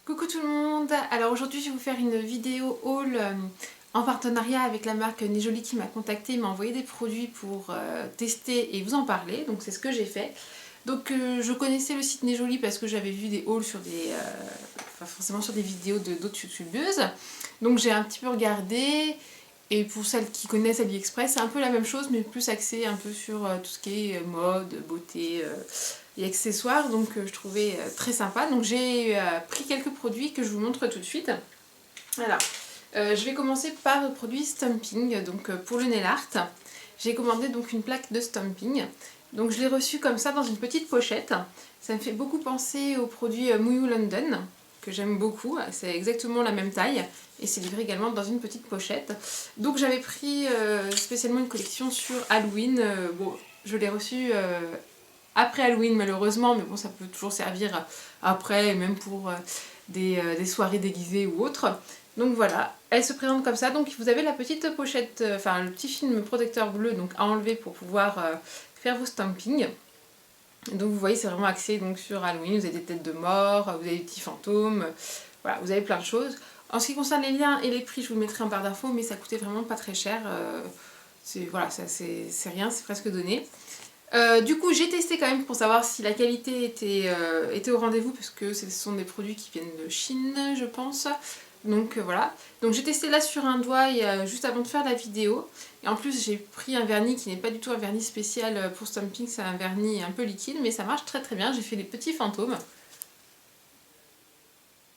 Coucou tout le monde. Alors aujourd'hui je vais vous faire une vidéo haul en partenariat avec la marque Nejoli qui m'a contacté, m'a envoyé des produits pour tester et vous en parler, donc c'est ce que j'ai fait. Donc je connaissais le site Nejoli parce que j'avais vu des hauls sur des, enfin forcément sur des vidéos d'autres youtubeuses, donc j'ai un petit peu regardé. Et pour celles qui connaissent AliExpress, c'est un peu la même chose, mais plus axé un peu sur tout ce qui est mode, beauté et accessoires. Donc je trouvais très sympa. Donc j'ai pris quelques produits que je vous montre tout de suite. Alors, je vais commencer par le produit Stamping. Donc pour le nail art, j'ai commandé donc une plaque de Stamping. Donc je l'ai reçue comme ça dans une petite pochette. Ça me fait beaucoup penser au produit Muyu London, que j'aime beaucoup. C'est exactement la même taille. Et c'est livré également dans une petite pochette. Donc j'avais pris spécialement une collection sur Halloween. Bon, je l'ai reçue après Halloween malheureusement, mais bon, ça peut toujours servir après, et même pour des soirées déguisées ou autres. Donc voilà, elle se présente comme ça. Donc vous avez la petite pochette, enfin le petit film protecteur bleu donc à enlever pour pouvoir faire vos stampings. Donc vous voyez, c'est vraiment axé donc sur Halloween. Vous avez des têtes de mort, vous avez des petits fantômes, voilà, vous avez plein de choses. En ce qui concerne les liens et les prix, je vous le mettrai en barre d'infos, mais ça coûtait vraiment pas très cher. Voilà, c'est rien, c'est presque donné. Du coup, j'ai testé quand même pour savoir si la qualité était au rendez-vous, parce que ce sont des produits qui viennent de Chine, je pense. Donc voilà. Donc j'ai testé là sur un doigt juste avant de faire la vidéo. Et en plus, j'ai pris un vernis qui n'est pas du tout un vernis spécial pour Stamping, c'est un vernis un peu liquide, mais ça marche très très bien. J'ai fait des petits fantômes.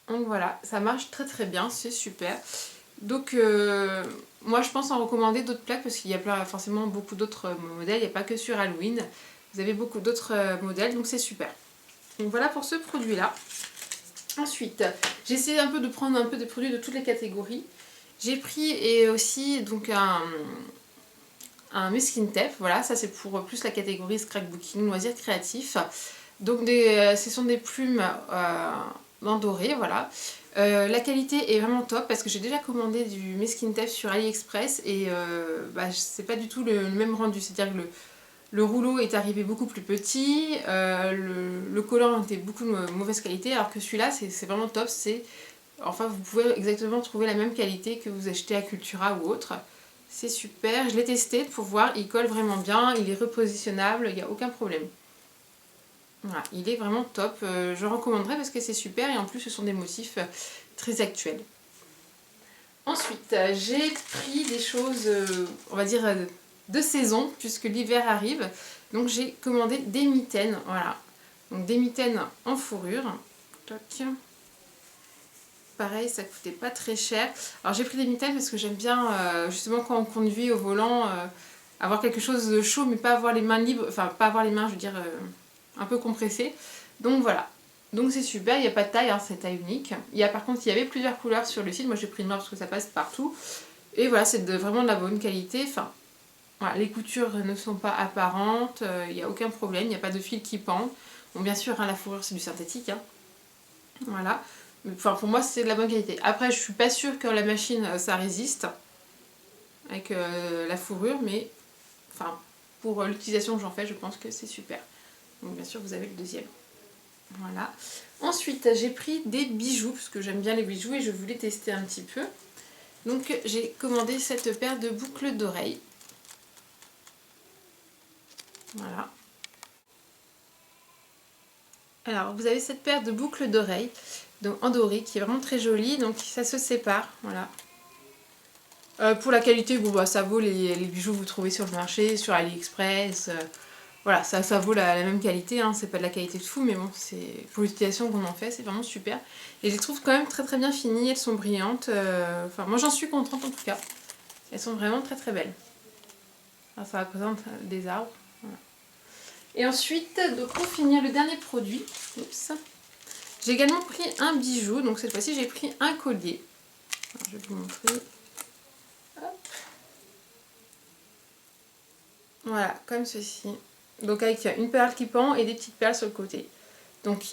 Donc voilà, ça marche très très bien, c'est super. Donc moi je pense en recommander d'autres plaques parce qu'il y a forcément beaucoup d'autres modèles, il n'y a pas que sur Halloween. Vous avez beaucoup d'autres modèles, donc c'est super. Donc voilà pour ce produit là. Ensuite, j'ai essayé un peu de prendre un peu des produits de toutes les catégories. J'ai pris et aussi donc un masking tape, voilà, ça c'est pour plus la catégorie scrapbooking, loisirs créatifs. Donc ce sont des plumes en doré, voilà. La qualité est vraiment top parce que j'ai déjà commandé du masking tape sur AliExpress et c'est pas du tout le même rendu, c'est-à-dire que le rouleau est arrivé beaucoup plus petit, le collant était beaucoup de mauvaise qualité, alors que celui-là c'est vraiment top, enfin vous pouvez exactement trouver la même qualité que vous achetez à Cultura ou autre. C'est super, je l'ai testé pour voir, il colle vraiment bien, il est repositionnable, il n'y a aucun problème. Voilà, il est vraiment top, je recommanderais parce que c'est super et en plus ce sont des motifs très actuels. Ensuite, j'ai pris des choses, on va dire, de saison puisque l'hiver arrive. Donc j'ai commandé des mitaines, voilà. Donc des mitaines en fourrure. Toc. Pareil, ça coûtait pas très cher. Alors j'ai pris des mitaines parce que j'aime bien, justement quand on conduit au volant, avoir quelque chose de chaud mais pas avoir les mains libres, enfin pas avoir les mains, je veux dire, un peu compressées. Donc voilà. Donc c'est super, il n'y a pas de taille, hein, c'est taille unique. Par contre, il y avait plusieurs couleurs sur le site. Moi j'ai pris le noir parce que ça passe partout. Et voilà, c'est vraiment de la bonne qualité. Enfin, voilà, les coutures ne sont pas apparentes, il n'y a aucun problème, il n'y a pas de fil qui pend. Bon, bien sûr, hein, la fourrure c'est du synthétique. Hein. Voilà. Enfin, pour moi, c'est de la bonne qualité. Après, je suis pas sûre que la machine, ça résiste avec la fourrure, mais enfin, pour l'utilisation que j'en fais, je pense que c'est super. Donc, bien sûr, vous avez le deuxième. Voilà. Ensuite, j'ai pris des bijoux, parce que j'aime bien les bijoux et je voulais tester un petit peu. Donc, j'ai commandé cette paire de boucles d'oreilles. Voilà. Alors, vous avez cette paire de boucles d'oreilles donc en doré qui est vraiment très jolie, donc ça se sépare, voilà. Pour la qualité, bon, ça vaut les bijoux que vous trouvez sur le marché, sur AliExpress, voilà, ça vaut la même qualité, hein, c'est pas de la qualité de fou, mais bon, c'est pour l'utilisation qu'on en fait, c'est vraiment super. Et je les trouve quand même très très bien finies, elles sont brillantes, enfin moi j'en suis contente en tout cas, elles sont vraiment très très belles. Alors, ça représente des arbres, voilà. Et ensuite, donc pour finir, le dernier produit, oups. J'ai également pris un bijou, donc cette fois-ci j'ai pris un collier. Alors, je vais vous montrer. Hop. Voilà, comme ceci. Donc avec une perle qui pend et des petites perles sur le côté. Donc,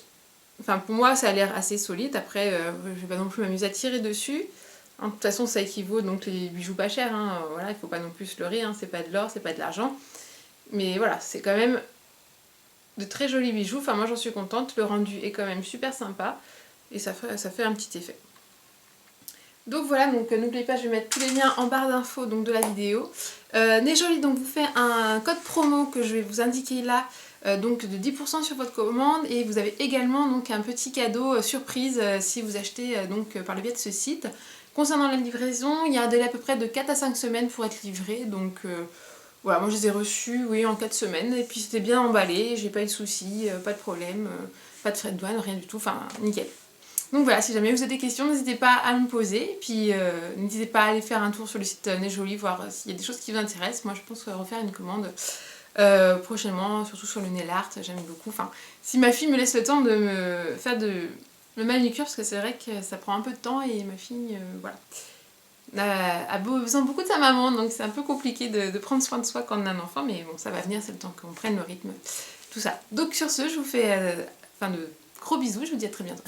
enfin pour moi ça a l'air assez solide. Après, je vais pas non plus m'amuser à tirer dessus. De toute façon, ça équivaut donc les bijoux pas chers. Hein. Voilà, il faut pas non plus se leurrer. Hein. C'est pas de l'or, c'est pas de l'argent. Mais voilà, c'est quand même de très jolis bijoux, enfin moi j'en suis contente, le rendu est quand même super sympa et ça fait un petit effet. Donc voilà, donc n'oubliez pas, je vais mettre tous les liens en barre d'infos de la vidéo. Nejoli donc vous fait un code promo que je vais vous indiquer là, donc de 10% sur votre commande, et vous avez également donc un petit cadeau surprise si vous achetez donc par le biais de ce site. Concernant la livraison, il y a un délai à peu près de 4 à 5 semaines pour être livré, donc voilà, moi je les ai reçus oui, en 4 semaines, et puis c'était bien emballé, j'ai pas eu de soucis, pas de problème, pas de frais de douane, rien du tout, enfin nickel. Donc voilà, si jamais vous avez des questions, n'hésitez pas à me poser. Et puis n'hésitez pas à aller faire un tour sur le site Nejoli, voir s'il y a des choses qui vous intéressent. Moi je pense refaire une commande prochainement, surtout sur le nail art, j'aime beaucoup. Enfin, si ma fille me laisse le temps de me faire le manucure, parce que c'est vrai que ça prend un peu de temps et ma fille, voilà, a besoin beaucoup de sa maman, donc c'est un peu compliqué de prendre soin de soi quand on a un enfant, mais bon, ça va venir, c'est le temps qu'on prenne le rythme, tout ça. Donc sur ce, je vous fais de gros bisous, je vous dis à très bientôt.